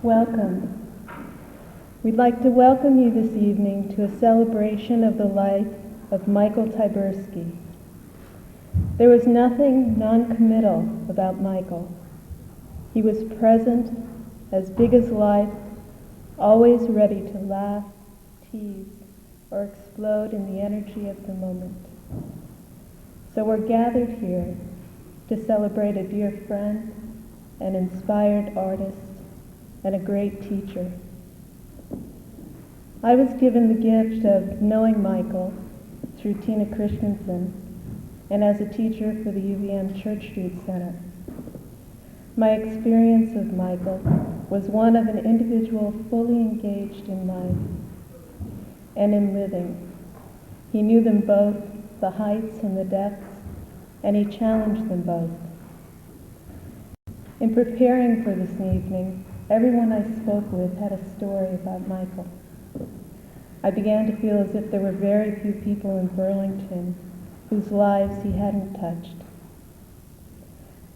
Welcome. We'd like to welcome you this evening to a celebration of the life of Michael Tyburski. There was nothing non-committal about Michael. He was present, as big as life, always ready to laugh, tease, or explode in the energy of the moment. So we're gathered here to celebrate a dear friend, an inspired artist, and a great teacher. I was given the gift of knowing Michael through Tina Christensen and as a teacher for the UVM Church Street Center. My experience of Michael was one of an individual fully engaged in life and in living. He knew them both, the heights and the depths, and he challenged them both. In preparing for this evening, everyone I spoke with had a story about Michael. I began to feel as if there were very few people in Burlington whose lives he hadn't touched.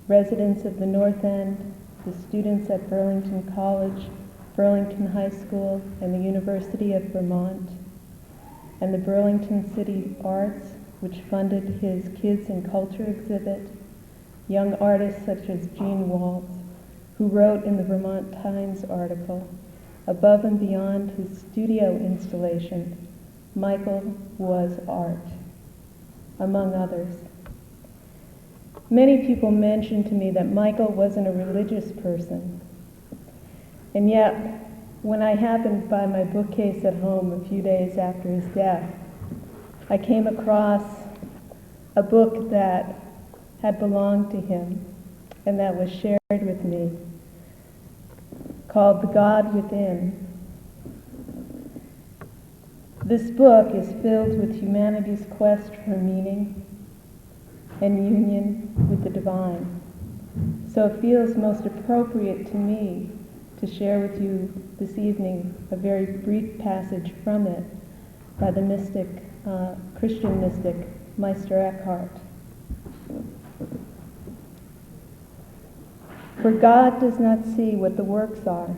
Residents of the North End, the students at Burlington College, Burlington High School, and the University of Vermont, and the Burlington City Arts, which funded his Kids and Culture exhibit, young artists such as Gene Waltz, who wrote in the Vermont Times article, above and beyond his studio installation, Michael was art, among others. Many people mentioned to me that Michael wasn't a religious person. And yet, when I happened by my bookcase at home a few days after his death, I came across a book that had belonged to him and that was shared with me, called The God Within. This book is filled with humanity's quest for meaning and union with the divine. So it feels most appropriate to me to share with you this evening a very brief passage from it by the mystic, Christian mystic, Meister Eckhart. For God does not see what the works are,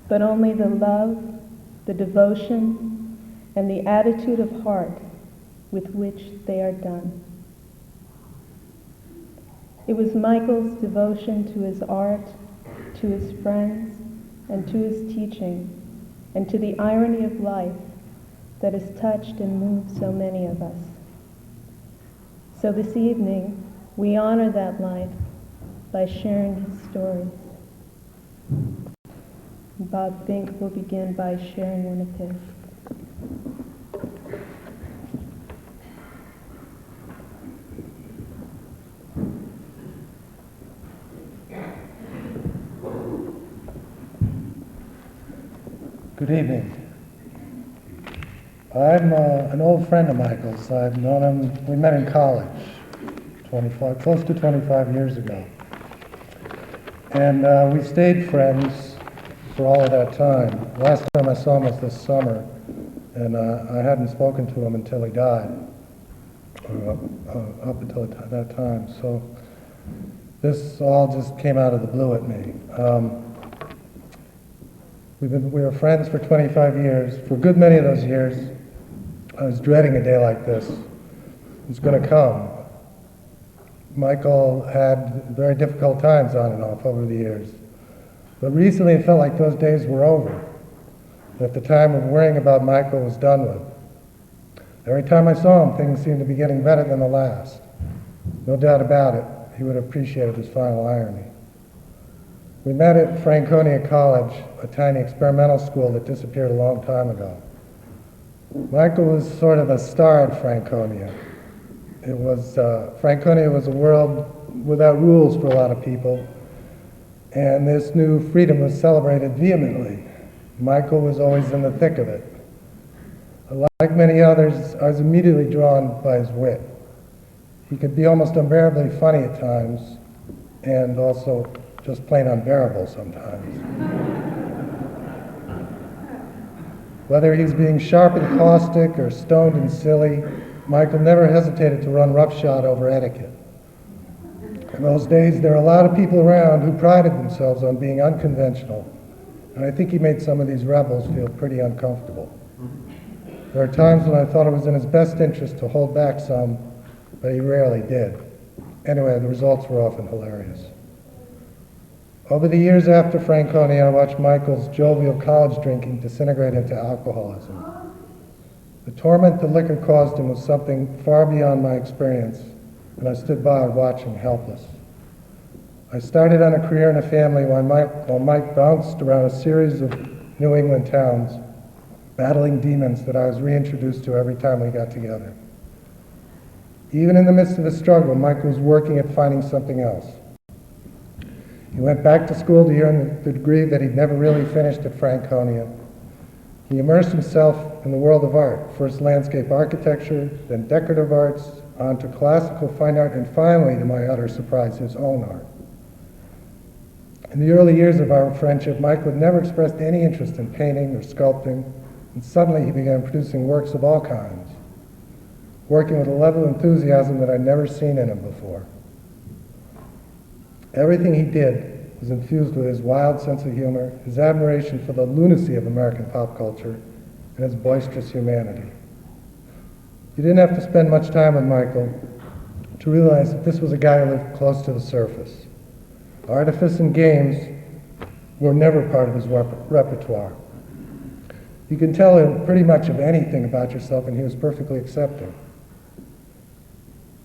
but only the love, the devotion, and the attitude of heart with which they are done. It was Michael's devotion to his art, to his friends, and to his teaching, and to the irony of life that has touched and moved so many of us. So this evening, we honor that life by sharing his stories. Bob Fink will begin by sharing one of his. Good evening. I'm an old friend of Michael's. I've known him, we met in college, close to 25 years ago. And we stayed friends for all of that time. Last time I saw him was this summer, and I hadn't spoken to him until he died, up until that time. So this all just came out of the blue at me. We were friends for 25 years. For a good many of those years, I was dreading a day like this. It was going to come. Michael had very difficult times on and off over the years. But recently it felt like those days were over, that the time of worrying about Michael was done with. Every time I saw him, things seemed to be getting better than the last. No doubt about it, he would have appreciated his final irony. We met at Franconia College, a tiny experimental school that disappeared a long time ago. Michael was sort of a star at Franconia. It was, Franconia was a world without rules for a lot of people, and this new freedom was celebrated vehemently. Michael was always in the thick of it. Like many others, I was immediately drawn by his wit. He could be almost unbearably funny at times, and also just plain unbearable sometimes. Whether he's being sharp and caustic or stoned and silly, Michael never hesitated to run roughshod over etiquette. In those days, there were a lot of people around who prided themselves on being unconventional and I think he made some of these rebels feel pretty uncomfortable. There are times when I thought it was in his best interest to hold back some, but he rarely did. Anyway, the results were often hilarious. Over the years after Franconia, I watched Michael's jovial college drinking disintegrate into alcoholism. The torment the liquor caused him was something far beyond my experience, and I stood by watching, helpless. I started on a career in a family while Mike bounced around a series of New England towns, battling demons that I was reintroduced to every time we got together. Even in the midst of the struggle, Mike was working at finding something else. He went back to school to earn the degree that he'd never really finished at Franconia. He immersed himself in the world of art, first landscape architecture, then decorative arts, on to classical fine art, and finally, to my utter surprise, his own art. In the early years of our friendship, Mike had never expressed any interest in painting or sculpting, and suddenly he began producing works of all kinds, working with a level of enthusiasm that I'd never seen in him before. Everything he did was infused with his wild sense of humor, his admiration for the lunacy of American pop culture, and his boisterous humanity. You didn't have to spend much time with Michael to realize that this was a guy who lived close to the surface. Artifice and games were never part of his repertoire. You can tell him pretty much of anything about yourself, and he was perfectly accepting.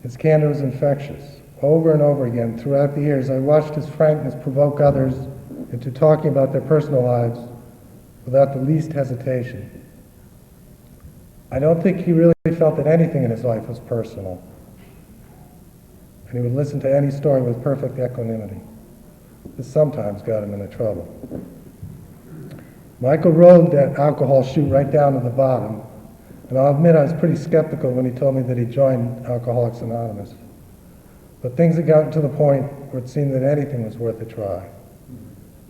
His candor was infectious. Over and over again, throughout the years, I watched his frankness provoke others into talking about their personal lives without the least hesitation. I don't think he really felt that anything in his life was personal, and he would listen to any story with perfect equanimity. This sometimes got him into trouble. Michael rode that alcohol chute right down to the bottom, and I'll admit I was pretty skeptical when he told me that he joined Alcoholics Anonymous. But things had gotten to the point where it seemed that anything was worth a try.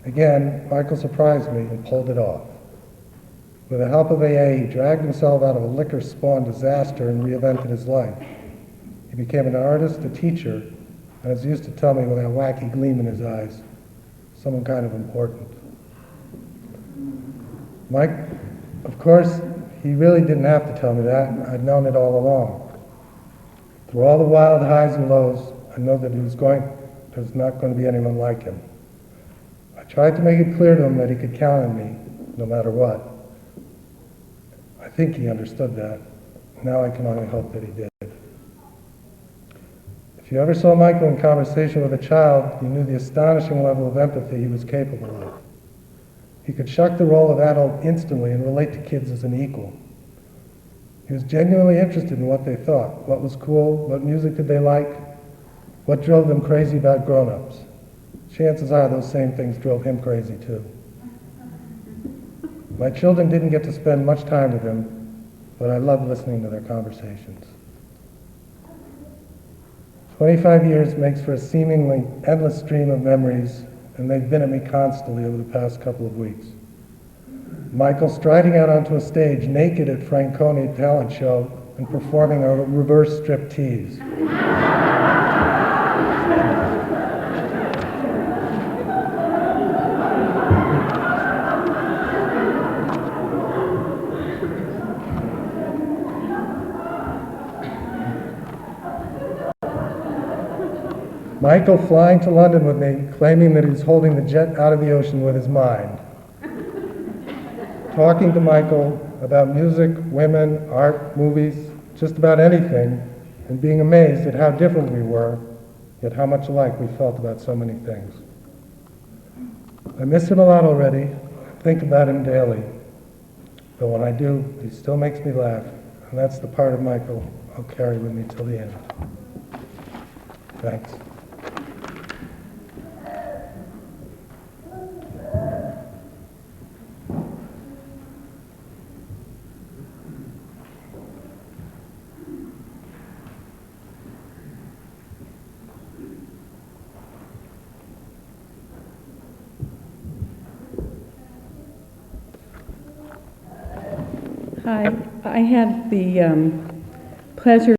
Again, Michael surprised me and pulled it off. With the help of AA, he dragged himself out of a liquor-spawned disaster and reinvented his life. He became an artist, a teacher, and as he used to tell me with that wacky gleam in his eyes, someone kind of important. Mike, of course, he really didn't have to tell me that. I'd known it all along. Through all the wild highs and lows, I know that there's not going to be anyone like him. I tried to make it clear to him that he could count on me, no matter what. I think he understood that. Now I can only hope that he did. If you ever saw Michael in conversation with a child, you knew the astonishing level of empathy he was capable of. He could shuck the role of adult instantly and relate to kids as an equal. He was genuinely interested in what they thought, what was cool, what music did they like, what drove them crazy about grown-ups. Chances are those same things drove him crazy too. My children didn't get to spend much time with him, but I loved listening to their conversations. 25 years makes for a seemingly endless stream of memories, and they've been at me constantly over the past couple of weeks. Michael striding out onto a stage naked at Franconia talent show and performing a reverse striptease. Michael flying to London with me, claiming that he's holding the jet out of the ocean with his mind. Talking to Michael about music, women, art, movies, just about anything, and being amazed at how different we were, yet how much alike we felt about so many things. I miss him a lot already. I think about him daily. But when I do, he still makes me laugh, and that's the part of Michael I'll carry with me till the end. Thanks. Hi, I have the pleasure